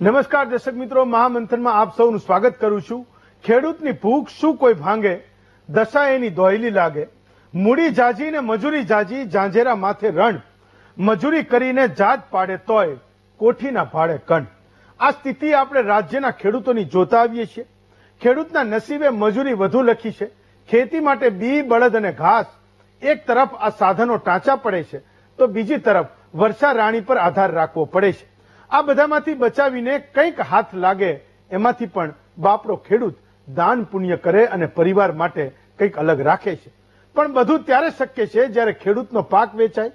નમસ્કાર દર્શક મિત્રો, મહામંથનમાં આપ સૌનું સ્વાગત કરું છું। ખેડૂતની ભૂખ શું કોઈ ભાંગે, દશા એની દોયલી લાગે। મૂડી જાજી ને મજૂરી જાજી, ઝાંઝેરા માથે રણ। મજૂરી કરીને જાત પાડે તોય કોઠીના ભાડે કણ। આ સ્થિતિ આપણે રાજ્યના ખેડૂતોની જોતા આવીએ છીએ। ખેડૂતના નસીબે મજૂરી વધુ લખી છે। ખેતી માટે બી, બળદ અને ઘાસ। એક તરફ આ સાધનો ટાંચા પડે છે, તો બીજી તરફ વર્ષા રાણી પર આધાર રાખવો પડે છે। આ બધામાંથી બચાવીને કંઈક હાથ લાગે, એમાંથી પણ બાપડો ખેડૂત દાન પુણ્ય કરે અને પરિવાર માટે કંઈક અલગ રાખે છે। પણ બધું ત્યારે શક્ય છે જ્યારે ખેડૂતનો પાક વેચાય।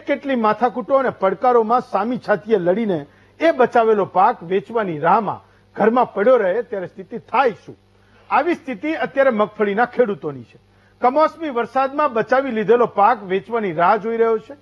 કેટલી માથાકૂટો અને પડકારોમાં સામી છાતીએ લડીને એ બચાવેલો પાક વેચવાની રાહમાં ઘરમાં પડ્યો રહે ત્યારે સ્થિતિ થાય શું? આવી સ્થિતિ અત્યારે મગફળીના ખેડૂતોની છે। કમોસમી વરસાદમાં બચાવી લીધેલો પાક વેચવાની રાહ જોઈ રહ્યો છે,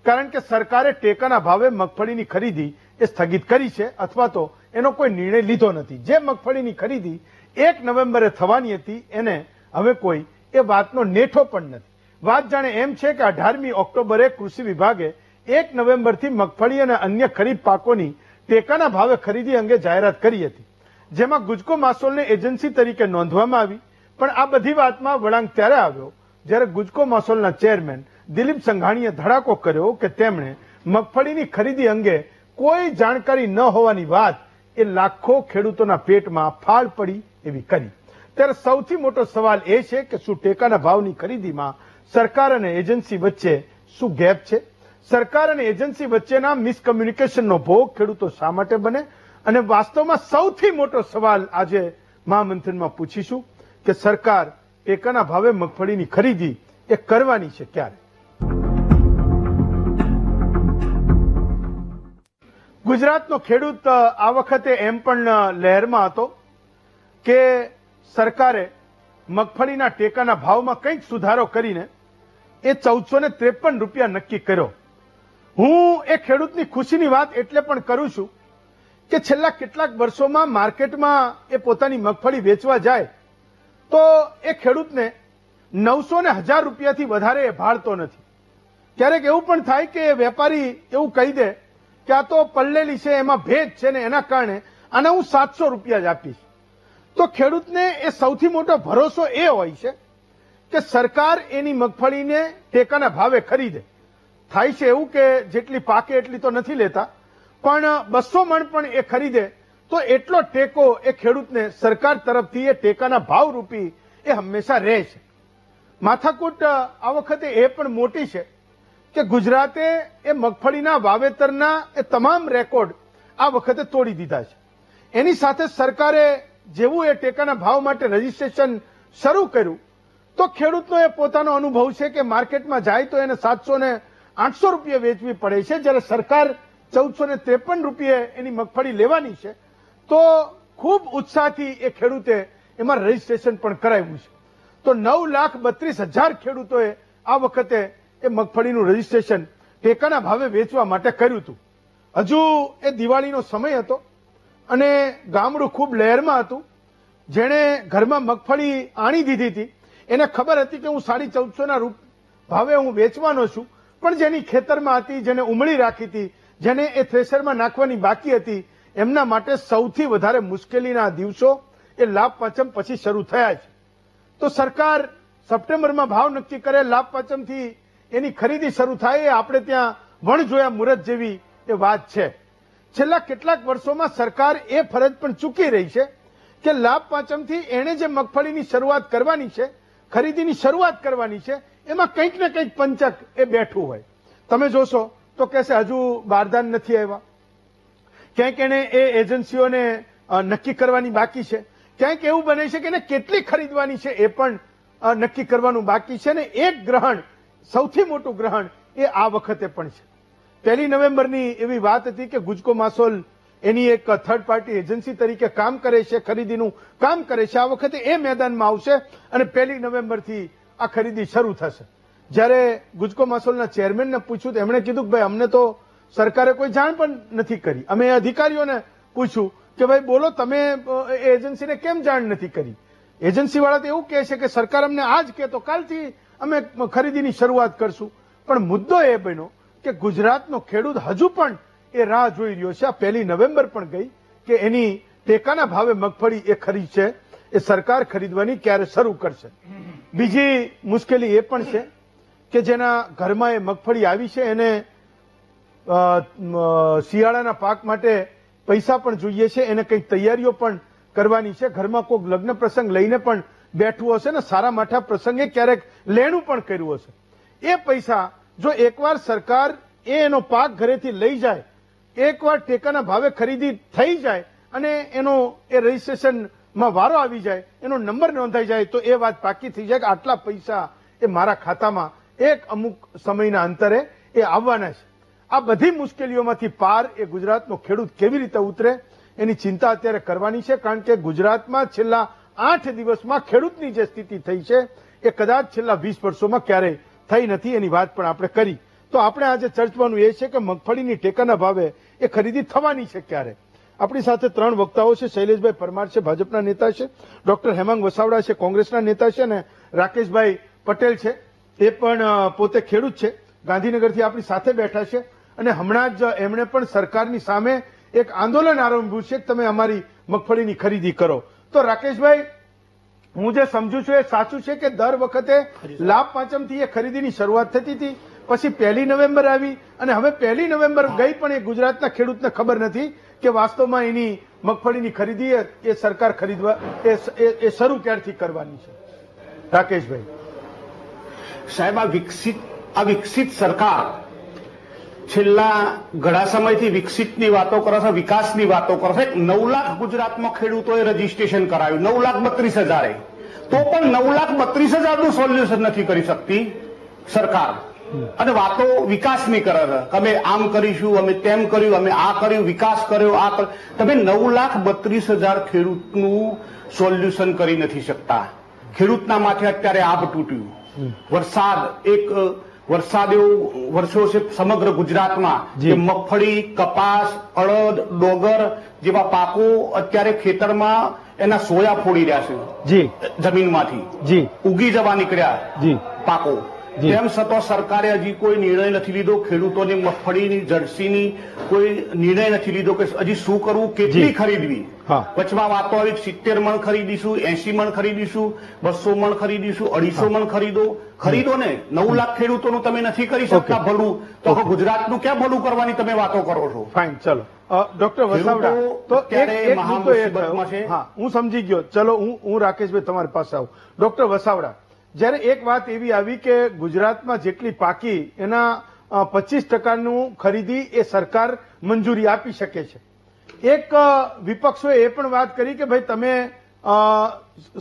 કારણ કે સરકારે ટેકાના ભાવે મગફળીની ખરીદી એ સ્થગિત કરી છે, અથવા તો એનો કોઈ નિર્ણય લીધો નથી। જે મગફળીની ખરીદી 1 નવેમ્બરે થવાની હતી, એને હવે કોઈ એ વાતનો નેઠો પણ નથી। વાત જાણે એમ છે કે 18મી ઓક્ટોબરે કૃષિ વિભાગે 1 નવેમ્બરથી મગફળી અને અન્ય ખરીફ પાકોની ટેકાના ભાવે ખરીદી અંગે જાહેરાત કરી હતી, જેમાં ગુજકો માસોલને એજન્સી તરીકે નોંધવામાં આવી। પણ આ બધી વાતમાં વળાંક ત્યારે આવ્યો જ્યારે ગુજકો માસોલના ચેરમેન દિલીપ સંઘાણીએ ધડાકો કર્યો કે તેમણે મગફળીની ખરીદી અંગે કોઈ જાણકારી ન હોવાની વાત એ લાખો ખેડૂતોના પેટમાં ફાળ પડી એવી કરી। ત્યારે સૌથી મોટો સવાલ એ છે કે શું ટેકાના ભાવની ખરીદીમાં સરકાર અને એજન્સી વચ્ચે શું ગેપ છે? સરકાર અને એજન્સી વચ્ચેના મિસકમ્યુનિકેશનનો ભોગ ખેડૂતો શા માટે બને? અને વાસ્તવમાં સૌથી મોટો સવાલ આજે મહામંથનમાં પૂછીશું કે સરકાર ટેકાના ભાવે મગફળીની ખરીદી એ કરવાની છે ક્યારે? ગુજરાતનો ખેડૂત આ વખતે એમ પણ લહેરમાં હતો કે સરકારે મગફળીના ટેકાના ભાવમાં કંઈક સુધારો કરીને એ 1453 રૂપિયા નક્કી કર્યો। હું એ ખેડૂતની ખુશીની વાત એટલે પણ કરું છું કે છેલ્લા કેટલાક વર્ષોમાં માર્કેટમાં એ પોતાની મગફળી વેચવા જાય તો એ ખેડૂતને 900 ને 1000 રૂપિયાથી વધારે એ ભાળતો નથી। ક્યારેક એવું પણ થાય કે વેપારી એવું કહી દે કે આ તો પલ્લેલી છે, એમાં ભેજ છે ને એના કારણે આને હું 700 રૂપિયા જ આપીશ। તો ખેડૂતને એ સૌથી મોટો ભરોસો એ હોય છે કે સરકાર એની મગફળીને ટેકાના ભાવે ખરીદે। થાય છે એવું કે જેટલી પાકે એટલી તો નથી લેતા, પણ 200 મણ પણ એ ખરીદે તો એટલો ટેકો એ ખેડૂતને સરકાર તરફથી એ ટેકાના ભાવ રૂપી એ હંમેશા રહે છે। માથાકૂટ આ વખતે એ પણ મોટી છે કે ગુજરાતે એ મગફળીના વાવેતરના એ તમામ રેકોર્ડ આ વખતે તોડી દીધા છે। એની સાથે સરકારે જેવું એ ટેકાના ભાવ માટે રજીસ્ટ્રેશન શરૂ કર્યું તો ખેડૂતનો એ પોતાનો અનુભવ છે કે માર્કેટમાં જાય તો એને 700 ને 800 રૂપિયા વેચવી પડે છે, જ્યારે સરકાર 1453 રૂપિયે એની મગફળી લેવાની છે તો ખૂબ ઉત્સાહથી એ ખેડૂતે એમાં રજીસ્ટ્રેશન પણ કરાવ્યું છે। તો 9,32,000 ખેડૂતોએ આ વખતે એ મગફળીનું રજીસ્ટ્રેશન ટેકાના ભાવે વેચવા માટે કર્યું હતું। હજુ એ દિવાળીનો સમય હતો અને ગામડું ખૂબ લહેરમાં હતું। જેણે ઘરમાં મગફળી આણી દીધી હતી એને ખબર હતી કે હું 1450 ભાવે હું વેચવાનો છું, પણ જેની ખેતરમાં હતી, જેને ઉમળી રાખી હતી, જેને એ થ્રેશરમાં નાખવાની બાકી હતી, એમના માટે સૌથી વધારે મુશ્કેલીના દિવસો એ લાભ પાંચમ પછી શરૂ થયા છે। તો સરકાર સપ્ટેમ્બરમાં ભાવ નક્કી કરે, લાભ પાંચમથી એની ખરીદી શરૂ થાય, એ આપણે ત્યાં વણ જોયા મુહૂર્ત જેવી એ વાત છે। છેલ્લા કેટલાક વર્ષોમાં સરકાર એ ફરજ પણ ચૂકી રહી છે કે લાભ પાંચમથી એણે જે મગફળીની શરૂઆત કરવાની છે, ખરીદીની શરૂઆત કરવાની છે, એમાં કંઈક ને કંઈક પંચક એ બેઠું હોય। તમે જોશો તો કહેશે હજુ બારદાન નથી આવ્યા, ક્યાંક એને એ એજન્સીઓને નક્કી કરવાની બાકી છે, ક્યાંક એવું બને છે કે એને કેટલી ખરીદવાની છે એ પણ નક્કી કરવાનું બાકી છે। ને એક ગ્રહણ, સૌથી મોટું ગ્રહણ એ આ વખતે પણ છે। 1 નવેમ્બરની એવી વાત હતી કે ગુજકો માસોલ એની એક થર્ડ પાર્ટી એજન્સી તરીકે કામ કરે છે, ખરીદીનું કામ કરે છે। આ વખતે એ મેદાનમાં આવશે અને 1 નવેમ્બરથી આ ખરીદી શરૂ થશે। જ્યારે ગુજકો માસોલના ચેરમેનને પૂછ્યું તો એમણે કીધું કે ભાઈ અમને તો સરકારે કોઈ જાણ પણ નથી કરી। અમે અધિકારીઓને પૂછ્યું કે ભાઈ બોલો તમે એ એજન્સીને કેમ જાણ નથી કરી? એજન્સી વાળા તો એવું કહે છે કે સરકાર અમને આજ કહે તો કાલથી અમે ખરીદીની શરૂઆત કરશું। પણ મુદ્દો એ બન્યો કે ગુજરાતનો ખેડૂત હજુ પણ એ રાહ જોઈ રહ્યો છે। આ 1 નવેમ્બર પણ ગઈ, કે એની ટેકાના ભાવે મગફળી એ ખરીદ છે એ સરકાર ખરીદવાની ક્યારે શરૂ કરશે. બીજી મુશ્કેલી એ પણ છે કે જેના ઘરમાં એ મગફળી આવી છે એને શિયાળાના પાક માટે પૈસા પણ જોઈએ છે, એને કંઈક તૈયારીઓ પણ કરવાની છે, ઘરમાં કોઈક લગ્ન પ્રસંગ લઈને પણ બેઠવું હશે ને સારા માઠા પ્રસંગે ક્યારેક લેણું પણ કર્યું હશે. એ પૈસા જો એકવાર સરકાર એનો પાક ઘરેથી લઈ જાય, એકવાર ટેકાના ભાવે ખરીદી થઈ જાય અને એનો એ રજીસ્ટ્રેશનમાં વારો આવી જાય, એનો નંબર નોંધાઈ જાય તો એ વાત પાકી થઈ જાય કે આટલા પૈસા એ મારા ખાતામાં એક અમુક સમયના અંતરે એ આવવાના છે. આ બધી મુશ્કેલીઓમાંથી પાર એ ગુજરાતનો ખેડૂત કેવી રીતે ઉતરે એની ચિંતા અત્યારે કરવાની છે, કારણ કે ગુજરાતમાં છેલ્લા 8 દિવસમાં ખેડૂતની જે સ્થિતિ થઈ છે એ કદાચ છેલ્લા 20 વર્ષોમાં ક્યારેય થઈ નથી. એની વાત પણ આપણે કરી. તો આપણે આજે ચર્ચવાનું એ છે કે મગફળીની ટેકાના ભાવે એ ખરીદી થવાની છે ક્યારે. આપણી સાથે 3 વક્તાઓ છે. શૈલેષભાઈ પરમાર છે, ભાજપના નેતા છે, ડોક્ટર હેમાંગ વસાવડા છે, કોંગ્રેસના નેતા છે, અને રાકેશભાઈ પટેલ છે, એ પણ પોતે ખેડૂત છે, ગાંધીનગરથી આપણી સાથે બેઠા છે. અને હમણાં જ એમણે પણ સરકારની સામે એક આંદોલન આરંભ્યું છે કે તમે અમારી મગફળીની ખરીદી કરો. તો રાકેશભાઈ, હું જે સમજુ છું એ સાચું છે કે દર વખતે લાભ પાંચમથી એ ખરીદીની શરૂઆત થતી હતી, પછી 1 નવેમ્બર આવી અને હવે 1 નવેમ્બર ગઈ પણ એ ગુજરાતના ખેડૂતને ખબર નથી કે વાસ્તવમાં એની મગફળીની ખરીદી એ સરકાર ખરીદવા એ શરૂ ક્યારથી કરવાની છે. રાકેશભાઈ સાહેબ, આ વિકસિત સરકાર છેલ્લા ઘણા સમયથી વિકસિતની વાતો કરે છે, વિકાસની વાતો કરે છે. 9 લાખ ગુજરાતમાં ખેડૂતોએ રજીસ્ટ્રેશન કરાવ્યું, 9,32,000, તો પણ 9,32,000 નું સોલ્યુશન નથી કરી શકતી સરકાર. અને વાતો વિકાસની કરે છે, અમે આમ કરીશું, અમે તેમ કર્યું, અમે આ કર્યું, વિકાસ કર્યો, આ કર્યું. તમે 9,32,000 ખેડૂતનું સોલ્યુશન કરી નથી શકતા. ખેડૂતના માથે અત્યારે આબ તૂટ્યું. વરસાદ એવો વર્ષો છે સમગ્ર ગુજરાતમાં કે મગફળી, કપાસ, અડદ, ડોગર જેવા પાકો અત્યારે ખેતરમાં એના સોયા ફોડી રહ્યા છે જમીનમાંથી, ઉગી જવા નીકળ્યા પાકો. તેમ છતાં સરકારે હજી કોઈ નિર્ણય નથી લીધો. ખેડૂતોની મગફળીની, જર્સીની કોઈ નિર્ણય નથી લીધો કે હજી શું કરવું, કેટલી ખરીદવી. વચમાં વાતો આવી 70 મણ ખરીદીશું, 80 મણ ખરીદીશું, 200 મણ ખરીદીશું, 250 મણ ખરીદો ને. 9 લાખ ખેડૂતોનું તમે નથી કરી શકતા ભલું, તો ગુજરાતનું ક્યાં ભલું કરવાની તમે વાતો કરો છો? ફાઇન, ચલો ડોક્ટર વસાવડા, તો એક મુદ્દો એ થયો. હા, હું સમજી ગયો. ચલો હું રાકેશભાઈ તમારી પાસે આવું. ડોક્ટર વસાવડા, જ્યારે એક વાત એવી આવી કે ગુજરાતમાં જેટલી પાકી એના 25% ખરીદી એ સરકાર મંજૂરી આપી શકે છે. એક વિપક્ષોએ એ પણ વાત કરી કે ભાઈ તમે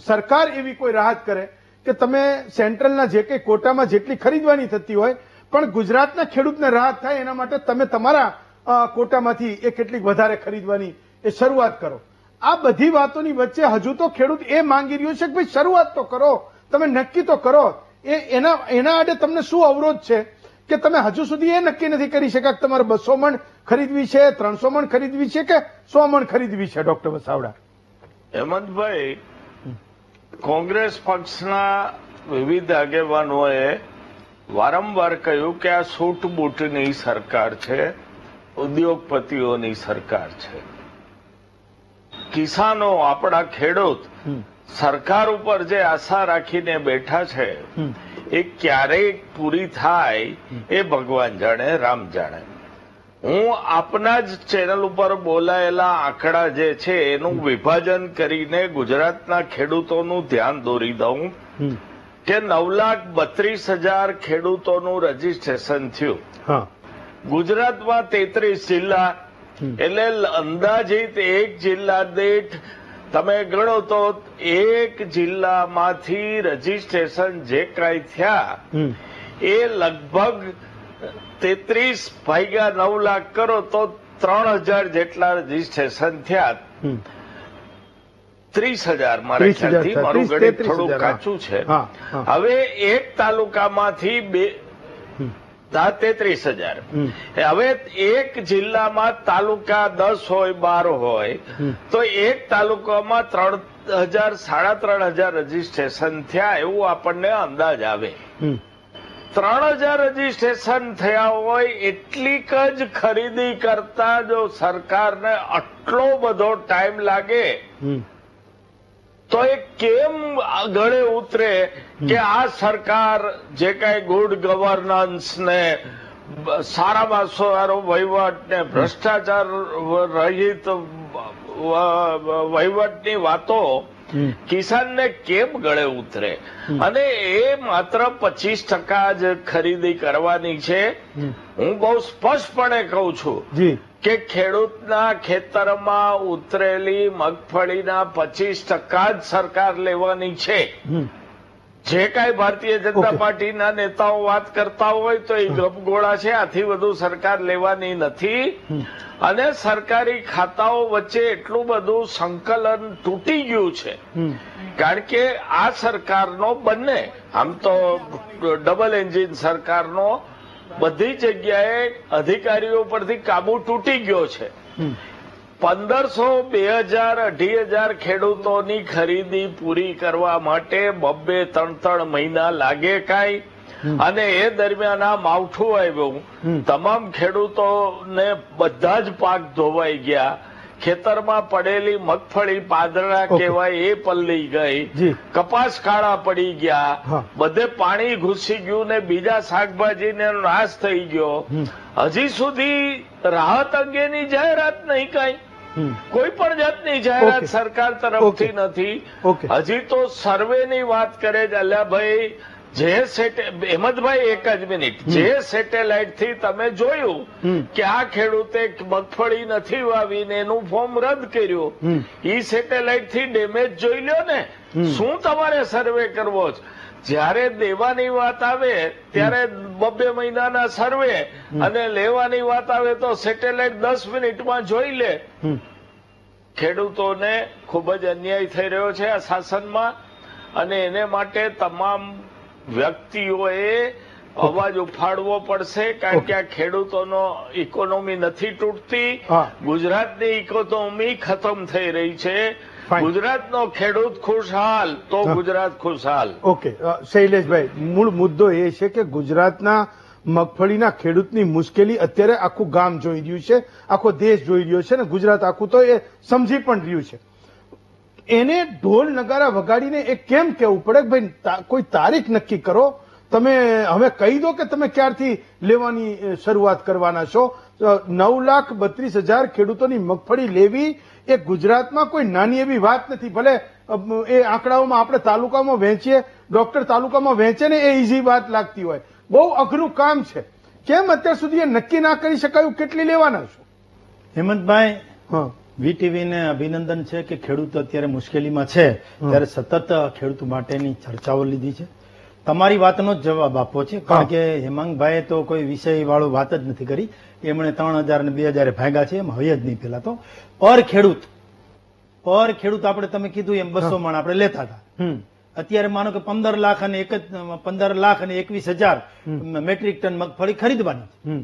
સરકાર એવી કોઈ રાહત કરે કે તમે સેન્ટ્રલના જે કંઈ કોટામાં જેટલી ખરીદવાની થતી હોય પણ ગુજરાતના ખેડૂતને રાહત થાય એના માટે તમે તમારા કોટામાંથી એ કેટલીક વધારે ખરીદવાની એ શરૂઆત કરો. આ બધી વાતોની વચ્ચે હજુ તો ખેડૂત એ માંગી રહ્યો છે કે ભાઈ શરૂઆત તો કરો, તમે નક્કી તો કરો. એના આડે તમને શું અવરોધ છે કે તમે હજુ સુધી એ નક્કી નથી કરી શક્યા કે તમારે 200 મણ ખરીદવી છે, 300 મણ ખરીદવી છે કે 100 મણ ખરીદવી છે? ડોક્ટર વસાવડા. હેમંતભાઈ, કોંગ્રેસ પક્ષના વિવિધ આગેવાનોએ વારંવાર કહ્યું કે આ સૂટ બૂટની સરકાર છે, ઉદ્યોગપતિઓની સરકાર છે. કિસાનો, આપણા ખેડૂત સરકાર ઉપર જે આશા રાખીને બેઠા છે એ ક્યારેય પૂરી થાય એ ભગવાન જાણે, રામ જાણે. હું આપના જ ચેનલ ઉપર બોલાયેલા આંકડા જે છે એનું વિભાજન કરીને ગુજરાતના ખેડૂતોનું ધ્યાન દોરી દઉં કે 9,32,000 ખેડૂતોનું રજીસ્ટ્રેશન થયું. ગુજરાતમાં 33 જિલ્લા, એટલે અંદાજિત એક જિલ્લા દીઠ તમે ગણો તો એક જિલ્લામાંથી રજીસ્ટ્રેશન જે કાંઈ થયા એ લગભગ 33 ભાગ્યા 9 લાખ કરો તો 3,000 જેટલા રજીસ્ટ્રેશન થયા. 30,000 મારા ખ્યાલથી, મારું ગણિત થોડું કાચું છે. હવે એક તાલુકામાંથી 33,000. હવે એક જિલ્લામાં તાલુકા 10 હોય, 12 હોય તો એક તાલુકામાં 3,000 સાડા 3,000 રજીસ્ટ્રેશન થયા એવું આપણને અંદાજ આવે. 3000 રજીસ્ટ્રેશન થયા હોય એટલીક જ ખરીદી કરતા જો સરકારને આટલો બધો ટાઈમ લાગે તો એ કેમ ગળે ઉતરે કે આ સરકાર જે કઈ ગુડ ગવર્નન્સ ને સારામાં સારો વહીવટ ને ભ્રષ્ટાચાર રહિત વહીવટની વાતો કિસાનને કેમ ગળે ઉતરે? અને એ માત્ર 25% જ ખરીદી કરવાની છે. હું બહુ સ્પષ્ટપણે કહું છું કે ખેડૂતના ખેતરમાં ઉતરેલી મગફળીના 25% જ સરકાર લેવાની છે. જે કાંઈ ભારતીય જનતા પાર્ટીના નેતાઓ વાત કરતા હોય તો એ ગપગોળા છે. આથી વધુ સરકાર લેવાની નથી. અને સરકારી ખાતાઓ વચ્ચે એટલું બધું સંકલન તૂટી ગયું છે કારણ કે આ સરકારનો બંને આમ તો ડબલ એન્જિન સરકારનો બધી જગ્યાએ અધિકારીઓ પરથી કાબુ તૂટી ગયો છે. 1500, 2000, 2500 ખેડૂતોની ખરીદી પૂરી કરવા માટે 2-3 મહિના લાગે કાંઈ. અને એ દરમિયાન આ માવઠું આવ્યું, તમામ ખેડૂતોને બધા જ પાક ધોવાઈ ગયા. ખેતરમાં પડેલી મગફળી પાદરા કહેવાય એ પલળી ગઈ, કપાસ કાળા પડી ગયા, બધે પાણી ઘૂસી ગયું ને બીજા શાકભાજીને નાશ થઈ ગયો. હજી સુધી રાહત અંગેની જાહેરાત નહીં, કાંઈ કોઈ પણ જાતની જાહેરાત સરકાર તરફથી નથી. હજી તો સર્વેની વાત કરે છે. અલ્યા ભાઈ, જે હેમંતભાઈ એક જ મિનિટ, જે સેટેલાઇટ થી તમે જોયું કે આ ખેડૂતે મગફળી નથી વાવીને એનું ફોર્મ રદ કર્યું, એ સેટેલાઇટ થી ડેમેજ જોઈ લ્યો ને. શું તમારે સર્વે કરવો છે? જયારે દેવાની વાત આવે ત્યારે 2 મહિનાના સર્વે, અને લેવાની વાત આવે તો સેટેલાઇટ 10 મિનિટમાં જોઈ લે. ખેડૂતોને ખૂબ જ અન્યાય થઈ રહ્યો છે આ શાસનમાં, અને એને માટે તમામ વ્યક્તિઓએ અવાજ ઉફાડવો પડશે. કારણ કે આ ખેડૂતોનો ઇકોનોમી નથી તૂટતી, ગુજરાતની ઇકોનોમી ખતમ થઈ રહી છે. ગુજરાતનો ખેડૂત ખુશહાલ તો ગુજરાત ખુશહાલ. ઓકે શૈલેષભાઈ, મૂળ મુદ્દો એ છે કે ગુજરાતના મગફળીના ખેડૂતની મુશ્કેલી અત્યારે આખું ગામ જોઈ રહ્યું છે, આખો દેશ જોઈ રહ્યો છે, ને ગુજરાત આખું તો એ સમજી પણ રહ્યું છે. એને ઢોલ નગારા વગાડીને એ કેમ કહેવું પડે કે ભાઈ કોઈ તારીખ નક્કી કરો, તમે હવે કહી દો કે તમે ક્યારથી લેવાની શરૂઆત કરવાના છો. 9,32,000 ખેડૂતોની મગફળી લેવી એ ગુજરાતમાં કોઈ નાની એવી વાત નથી. ભલે એ આંકડાઓમાં આપણે તાલુકામાં વહેંચીએ, ડોક્ટર તાલુકામાં વહેંચે ને એ ઇઝી વાત લાગતી હોય, બહુ અઘરું કામ છે. કેમ અત્યાર સુધી એ નક્કી ના કરી શકાયું કેટલી લેવાના છો? હેમંતભાઈ, વીટીવી ને અભિનંદન છે કે ખેડૂતો અત્યારે મુશ્કેલીમાં છે ત્યારે સતત ખેડૂતો માટેની ચર્ચાઓ લીધી છે. તમારી વાતનો જ જવાબ આપવો છે, કારણ કે હેમાંગભાઈએ તો કોઈ વિષય વાળો વાત જ નથી કરી. એમણે 3,000 ને 2,000 ભાગ્યા છે, એમ હોય જ નહીં. પેલા તો પર ખેડૂત આપણે તમે કીધું એમ 200 મણ આપણે લેતા હતા. અત્યારે માનો કે 15 લાખ અને 21,000 મેટ્રિક ટન મગફળી ખરીદવાની છે.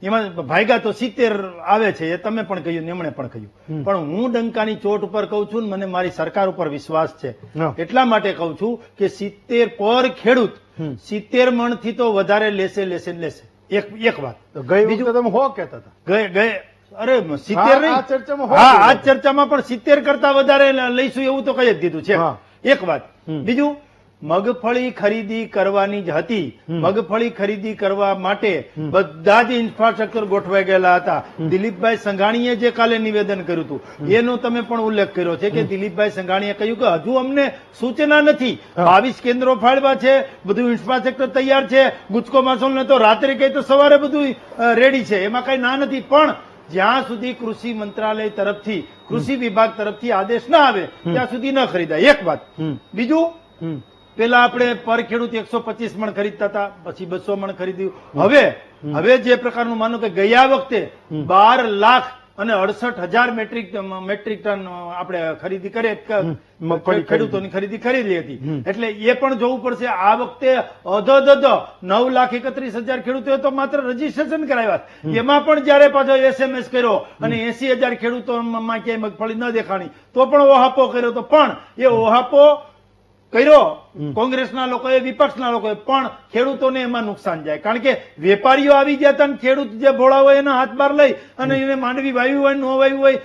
એમાં ભાગ્યા તો 70 આવે છે, એ તમે પણ કહ્યું ને એમણે પણ કહ્યું. પણ હું ડંકાની ચોટ ઉપર કહું છું, મને મારી સરકાર ઉપર વિશ્વાસ છે એટલા માટે કહું છું કે 70 પર ખેડૂત 70 મણ થી તો વધારે લેશે. એક વાત બીજું તમે હો કહેતા હતા. અરે 70 નહીં, આ ચર્ચામાં પણ 70 કરતા વધારે લઈશું એવું તો કહી જ દીધું છે. એક વાત. બીજું, મગફળી ખરીદી કરવાની જ હતી. મગફળી ખરીદી કરવા માટે બધા જ ઇન્ફ્રાસ્ટ્રક્ચર ગોઠવાઈ ગયેલા હતા. દિલીપભાઈ સંઘાણીએ જે કાલે નિવેદન કર્યું હતું એનો તમે પણ ઉલ્લેખ કર્યો છે કે દિલીપભાઈ સંઘાણીએ કહ્યું કે હજુ અમને સૂચના નથી. 22 કેન્દ્રો ફાળવા છે, બધું ઇન્ફ્રાસ્ટ્રક્ચર તૈયાર છે. ગુજકો માસોલને તો રાત્રે કહી તો સવારે બધું રેડી છે, એમાં કઈ ના નથી. પણ જ્યાં સુધી કૃષિ મંત્રાલય તરફથી, કૃષિ વિભાગ તરફથી આદેશ ના આવે ત્યાં સુધી ન ખરીદાય. એક વાત. બીજું, પેલા આપણે પર ખેડૂત 125 મણ ખરીદતા હતા, પછી 200 મણ ખરીદ્યું. હવે જે પ્રકારનું માનો કે ગયા વખતે 12,68,000 મેટ્રિક ટન આપણે ખરીદી કરી, ખેડૂતોની ખરીદી કરેલી હતી. એટલે એ પણ જોવું પડશે. આ વખતે 9,31,000 ખેડૂતોએ તો માત્ર રજીસ્ટ્રેશન કરાવ્યા, એમાં પણ જયારે પાછો SMS કર્યો અને 80,000 ખેડૂતોમાં ક્યાંય મગફળી ન દેખાણી તો પણ ઓહાપો કર્યો. તો પણ એ ઓહાપો કર્યો કોંગ્રેસના લોકોએ, વિપક્ષના લોકોએ, પણ ખેડૂતોને એમાં નુકસાન જાય. કારણ કે વેપારીઓ આવી ગયા હતા અને ખેડૂત જે ભોળા હોય એના હાથ બાર લઈ અને એને માંડવી વાવ્યું હોય, ન વાવ્યું હોય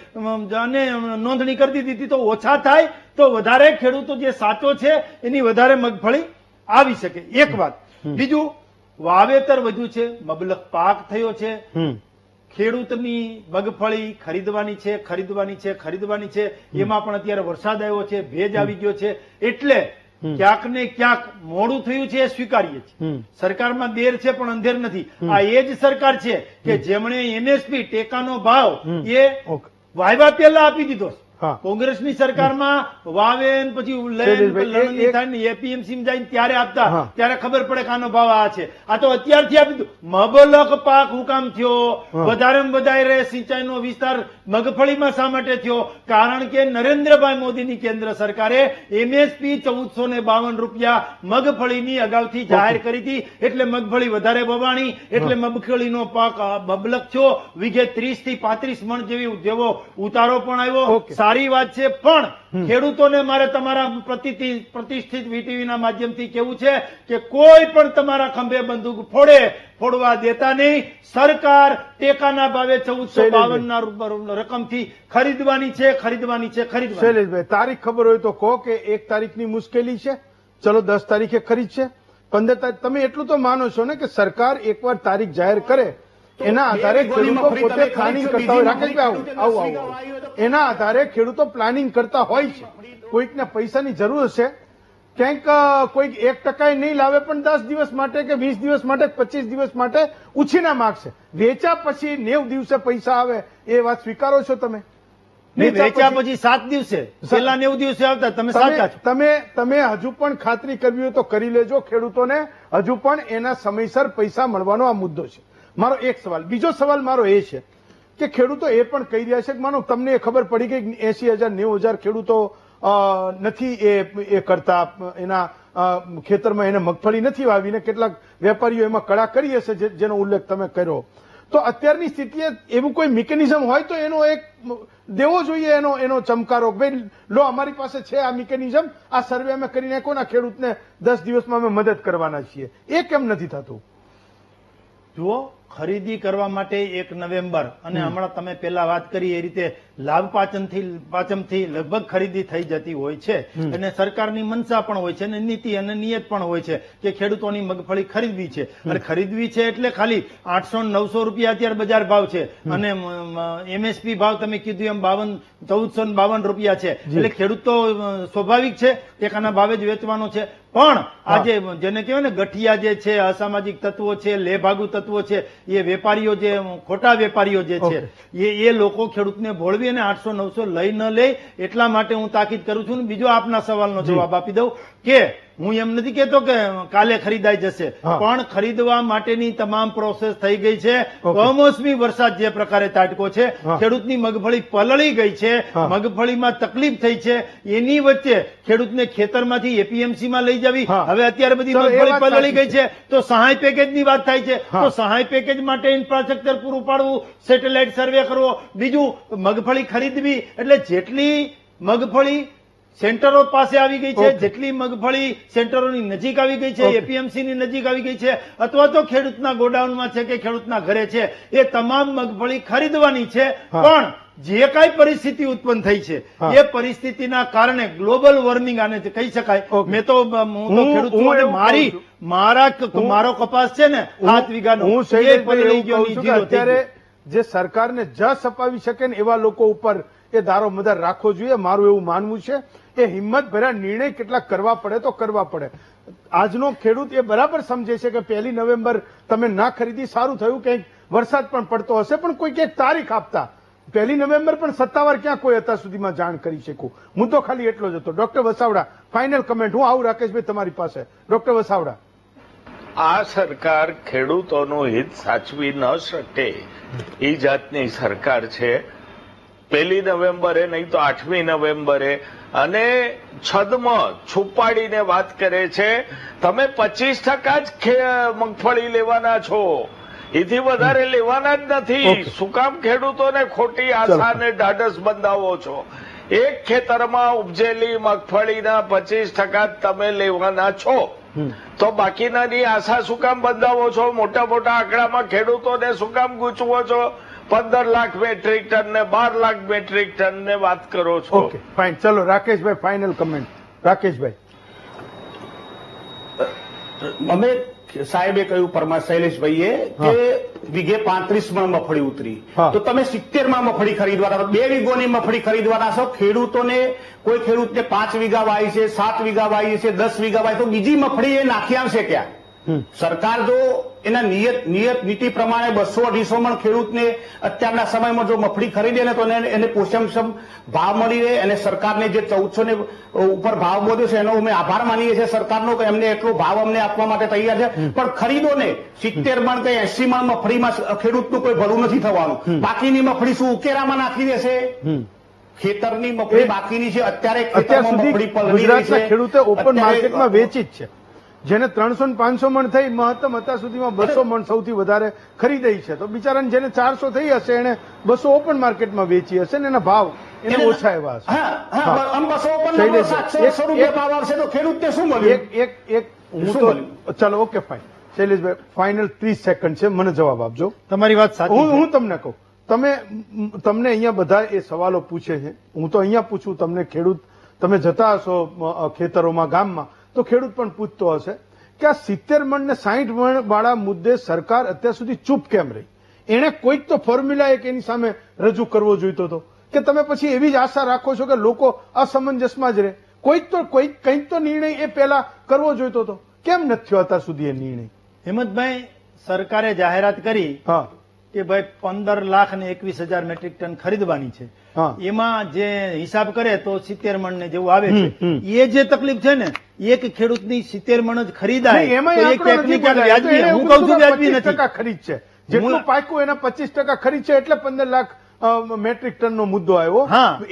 અને નોંધણી કરી દીધી હતી, તો ઓછા થાય તો વધારે ખેડૂતો જે સાચો છે એની વધારે મગફળી આવી શકે. એક વાત. બીજું, વાવેતર વધ્યું છે, મબલખ પાક થયો છે, ખેડૂતની મગફળી ખરીદવાની છે, એમાં પણ અત્યારે વરસાદ આવ્યો છે, ભેજ આવી ગયો છે, એટલે ક્યાંક ને ક્યાંક મોડું થયું છે એ સ્વીકારીએ છીએ. સરકારમાં દેર છે પણ અંધેર નથી. આ એ જ સરકાર છે કે જેમણે એમએસપી ટેકાનો ભાવ એ વાયવા પહેલા આપી દીધો છે. કોંગ્રેસની સરકારમાં વાવેન પછી એપીએમસી જાય ત્યારે આપતા, ત્યારે ખબર પડે કે આનો ભાવ આ છે. આ તો અત્યારથી આપી દીધું. મબલખ પાક હું કામ થયો? વધારેમાં વધારે સિંચાઈનો વિસ્તાર મગફળીમાં શા માટે થયો? કારણ કે નરેન્દ્રભાઈ મોદીની કેન્દ્ર સરકારે એમએસપી 1452 રૂપિયા મગફળીની અગાઉથી જાહેર કરી હતી, એટલે મગફળી વધારે વવાણી, એટલે મગફળીનો પાક મબલખ થયો. વીઘે 30 થી 35 મણ જેવો ઉતારો પણ આવ્યો. સારી વાત છે, પણ ખેડૂતોને મારે તમારા પ્રતિષ્ઠિત વીટીવીના માધ્યમથી કેવું છે કે કોઈ પણ તમારા ખંભે બંદૂક ફોડવા દેતા નહીં. સરકાર ટેકાના ભાવે 1452 ના રકમથી ખરીદવાની છે. શૈલેષભાઈ, તારીખ ખબર હોય તો કહો કે 1 તારીખની મુશ્કેલી છે, ચલો 10 તારીખે ખરીદશે, 15 તારીખ. તમે એટલું તો માનો છો ને કે સરકાર એકવાર તારીખ જાહેર કરે એના આધારે ખેડૂતો પોતે પ્લાનિંગ કરતા હોય. રાકેશભાઈ આવું એના આધારે ખેડૂતો પ્લાનિંગ કરતા હોય છે. કોઈકને પૈસાની જરૂર હશે, ક્યાંક કોઈક 1% નહીં લાવે પણ 10 દિવસ માટે કે 20 દિવસ માટે 25 દિવસ માટે ઉછીના માગશે. વેચા પછી 90 દિવસે પૈસા આવે, એ વાત સ્વીકારો છો તમે? વેચ્યા પછી 7 દિવસે, છેલ્લા 90 દિવસે આવતા. તમે સાચા છો. તમે હજુ પણ ખાતરી કરવી હોય તો કરી લેજો. ખેડૂતોને હજુ પણ એના સમયસર પૈસા મળવાનો આ મુદ્દો છે. મારો એક સવાલ. બીજો સવાલ મારો એ છે કે ખેડૂતો એ પણ કહી રહ્યા છે કે માનો તમને ખબર પડી કે 80,000 90,000 ખેડૂતો નથી એ કરતા, એના ખેતરમાં એને મગફળી નથી વાવીને કેટલાક વેપારીઓ એમાં કળા કરી હશે જેનો ઉલ્લેખ તમે કર્યો. તો અત્યારની સ્થિતિએ એવું કોઈ મિકેનિઝમ હોય તો એનો એક દેવો જોઈએ, એનો ચમકારો. ભાઈ લો, અમારી પાસે છે આ મિકેનિઝમ, આ સર્વે અમે કરી નાખો ને ખેડૂતને 10 દિવસમાં અમે મદદ કરવાના છીએ. એ કેમ નથી થતું? જુઓ, ખરીદી કરવા માટે 1 નવેમ્બર અને હમણાં તમે પેલા વાત કરી એ રીતે લાભ પાંચમથી લગભગ ખરીદી થઈ જતી હોય છે, અને સરકારની મનસા પણ હોય છે અને નીતિ અને નિયત પણ હોય છે કે ખેડૂતોની મગફળી ખરીદવી છે. અને ખરીદવી છે એટલે ખાલી 800-900 રૂપિયા અત્યારે બજાર ભાવ છે, અને એમએસપી ભાવ તમે કીધું એમ 1452 રૂપિયા છે. એટલે ખેડૂત તો સ્વાભાવિક છે ટેકાના ભાવે જ વેચવાનો છે. પણ આજે જેને કહેવાય ને ગઠિયા જે છે, અસામાજિક તત્વો છે, લેભાગુ તત્વો છે, એ વેપારીઓ જે ખોટા વેપારીઓ જે છે એ લોકો ખેડૂતને ભોળવી અને 800-900 લઈ ન લે. એટલા માટે હું તાકીદ કરું છું. બીજો આપના સવાલનો જવાબ આપી દઉં કે હું એમ નથી કહેતો કે કાલે ખરીદાઈ જશે, પણ ખરીદવા માટેની તમામ પ્રોસેસ થઈ ગઈ છે. કમોસમી વરસાદ જે પ્રકારે તાટકો છે, ખેડૂતની મગફળી પલળી ગઈ છે, મગફળીમાં તકલીફ થઈ છે, એની વચ્ચે ખેડૂતને ખેતરમાંથી એપીએમસીમાં લઈ જવી. હવે અત્યારે બધી મગફળી પલળી ગઈ છે તો સહાય પેકેજની વાત થાય છે. તો સહાય પેકેજ માટે ઇન્ફ્રાસ્ટ્રક્ચર પૂરું પાડવું, સેટેલાઇટ સર્વે કરવો, બીજું મગફળી ખરીદવી. એટલે જેટલી મગફળી સેન્ટરો પાસે આવી ગઈ છે, જેટલી મગફળી સેન્ટરોની નજીક આવી ગઈ છે, એપીએમસી ની નજીક આવી ગઈ છે, અથવા તો ખેડૂતના ગોડાઉનમાં છે કે ખેડૂતના ઘરે છે, એ તમામ મગફળી ખરીદવાની છે. પણ જે કાંઈ પરિસ્થિતિ ઉત્પન્ન થઈ છે એ પરિસ્થિતિના કારણે ગ્લોબલ વોર્મિંગ આને કહી શકાય. મેં તો ખેડૂત મારો કપાસ છે ને 7 વીઘાનો, અત્યારે જે સરકારને જસ અપાવી શકે ને એવા લોકો ઉપર એ દારો મદાર રાખવો જોઈએ. મારું એવું માનવું છે એ હિંમત ભર્યા નિર્ણય કેટલાક કરવા પડે તો કરવા પડે. આજનો ખેડૂત એ બરાબર સમજે છે કે 1 નવેમ્બર તમે ના ખરીદી, સારું થયું કંઈક વરસાદ પણ પડતો હશે, પણ કોઈક એક તારીખ આપતા. 1 નવેમ્બર પણ સત્તાવાર ક્યાં કોઈ અત્યાર સુધીમાં જાણ કરી શકું. મુદ્દો ખાલી એટલો જ હતો. Doctor Vasavada, final comment. હું આવું રાકેશભાઈ તમારી પાસે. ડોક્ટર વસાવડા, આ સરકાર ખેડૂતોનું હિત સાચવી ન શકે એ જાતની સરકાર છે. 1 નવેમ્બરે નહીં તો 8મી નવેમ્બરે અને છદમાં છુપાડીને વાત કરે છે. તમે 25% જ મગફળી લેવાના છો, એથી વધારે લેવાના જ નથી. શું કામ ખેડૂતોને ખોટી આશા અને ઢાઢસ બંધાવો છો? એક ખેતરમાં ઉપજેલી મગફળીના 25% તમે લેવાના છો તો બાકીનાની આશા શું કામ બંધાવો છો? મોટા મોટા આંકડામાં ખેડૂતોને શું કામ ગૂંચવો છો? 15 લાખ મેટ્રિક ટન ને 12 લાખ મેટ્રિક ટન ને વાત કરો છો. ઓકે ફાઇન, ચલો રાકેશભાઈ ફાઇનલ કમેન્ટ. રાકેશભાઈ, અમે સાહેબે કહ્યું પરમાર શૈલેષભાઈએ કે વીઘે 35 મણ મગફળી ઉતરી, તો તમે 70 માં મગફળી ખરીદવાના છો, 2 વીઘોની મગફળી ખરીદવાના છો. ખેડૂતોને કોઈ ખેડૂતને 5 વીઘા વાય છે, 7 વીઘા વાય છે, 10 વીઘા વાય, તો બીજી મગફળી એ નાખી આવશે ક્યાં? સરકાર જો એના નિયત નીતિ પ્રમાણે 200-250 મણ ખેડૂતને અત્યારના સમયમાં જો મગફળી ખરીદે ને તો એને પોષણક્ષમ ભાવ મળી રહે. અને સરકારને જે 1400 ને ઉપર ભાવ બોલ્યો છે એનો અમે આભાર માનીએ છીએ સરકારનો કે એમને એટલો ભાવ અમને આપવા માટે તૈયાર છે. પણ ખરીદો ને 70 મણ કે 80 મણ મગફળીમાં ખેડૂતનું કોઈ ભલું નથી થવાનું. બાકીની મગફળી શું ઉકેરામાં નાખી દેશે? ખેતરની મગફળી બાકીની છે અત્યારે ખેતરમાં મગફળી પલળી રહી ગુજરાતના છે. ખેડૂતે ઓપન માર્કેટમાં વેચી જ છે. જેને 300 ને 500 મણ થઈ, મહત્તમ અત્યાર સુધીમાં 200 મણ સૌથી વધારે ખરીદાઈ છે. તો બિચારાને જેને 400 થઈ હશે એને 200 ઓપન માર્કેટમાં વેચી હશે ને એના ભાવ એને ઓછા એવા હશે. ચલો ઓકે ફાઇન. શૈલેષભાઈ ફાઇનલ 30 સેકન્ડ છે, મને જવાબ આપજો. તમારી વાત સાચી. હું તમને કહું, તમને અહીંયા બધા એ સવાલો પૂછે છે, હું તો અહીંયા પૂછું તમને. ખેડૂત તમે જતા હશો ખેતરોમાં, ગામમાં, તો ખેડૂત પણ પૂછતો હશે કે આ 70 મણ ને 60 મણ વાળા મુદ્દે સરકાર અત્યાર સુધી ચૂપ કેમ રહી? એને કોઈક તો ફોર્મ્યુલા એક એની સામે રજૂ કરવો જોઈતો હતો કે તમે પછી એવી જ આશા રાખો છો કે લોકો અસમંજસમાં જ રહે? કંઈક તો નિર્ણય એ પહેલા કરવો જોઈતો હતો. કેમ નથી થયો અત્યાર સુધી એ નિર્ણય? હેમંતભાઈ, સરકારે જાહેરાત કરી કે ભાઈ 15 લાખ ને 21,000 મેટ્રિક ટન ખરીદવાની છે. એમાં જે હિસાબ કરે તો 70 મણ ને જેવું આવે છે. એ જે તકલીફ છે ને, એક ખેડૂતની 70 મણ જ ખરીદાય એમાં તો એક ટેકનિકલ વ્યાજબી, હું કહું છું વ્યાજબી નથી. 25% ખરીદ છે, જેટલું પાક્યું એના 25% ખરીદ છે, એટલે 15 લાખ મેટ્રિક ટનનો મુદ્દો આવ્યો.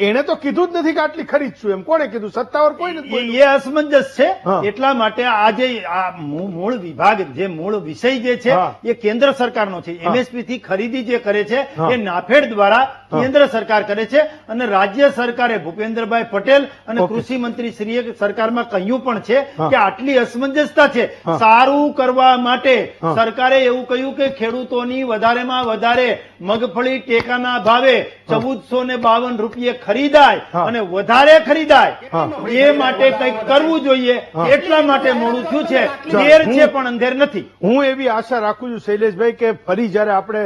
એને તો કીધું જ નથી કે આટલી ખરીદશું. એમ કોણે કીધું? સત્તાવાર કોઈ નથી. એ અસમંજસ છે. એટલા માટે આજે આ મૂળ વિભાગ, જે મૂળ વિષય જે છે એ કેન્દ્ર સરકારનો છે. એમએસપી થી ખરીદી જે કરે છે એ નાફેડ દ્વારા કેન્દ્ર સરકાર કરે છે. અને રાજ્ય સરકારે ભૂપેન્દ્રભાઈ પટેલ અને કૃષિ મંત્રી શ્રીએ સરકારમાં કહ્યું પણ છે કે આટલી અસમંજસતા છે. સારું કરવા માટે સરકારે એવું કહ્યું કે ખેડૂતોની વધારેમાં વધારે મગફળી ટેકાના ભાવે 1452 રૂપિયે ખરીદાય અને વધારે ખરીદાય, એ માટે કંઈક કરવું જોઈએ. એટલા માટે મોડું થયું છે. દેર છે પણ અંધેર નથી. હું એવી આશા રાખું છું શૈલેષભાઈ કે ફરી જયારે આપણે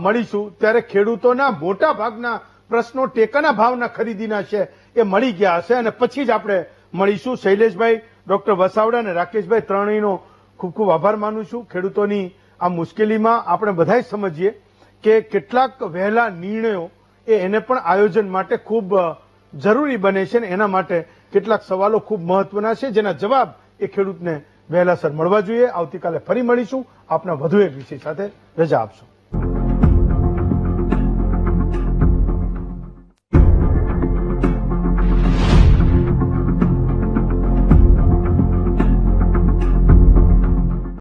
મળીશું ત્યારે ખેડૂતોના મોટા ભાગના પ્રશ્નો ટેકાના ભાવના ખરીદીના છે એ મળી ગયા હશે અને પછી જ આપણે મળીશું. શૈલેષભાઈ, ડોક્ટર વસાવડા અને રાકેશભાઈ ત્રણેયનો ખૂબ ખૂબ આભાર માનું છું. ખેડૂતોની આ મુશ્કેલીમાં આપણે બધા સમજીએ કે કેટલાક વહેલા નિર્ણયો એને પણ આયોજન માટે ખૂબ જરૂરી બને છે. એના માટે કેટલાક સવાલો ખૂબ મહત્વના છે જેના જવાબ એ ખેડૂતને વહેલાસર મળવા જોઈએ. આવતીકાલે ફરી મળીશું. આપના વધુ એક વિષય સાથે રજા આપશો.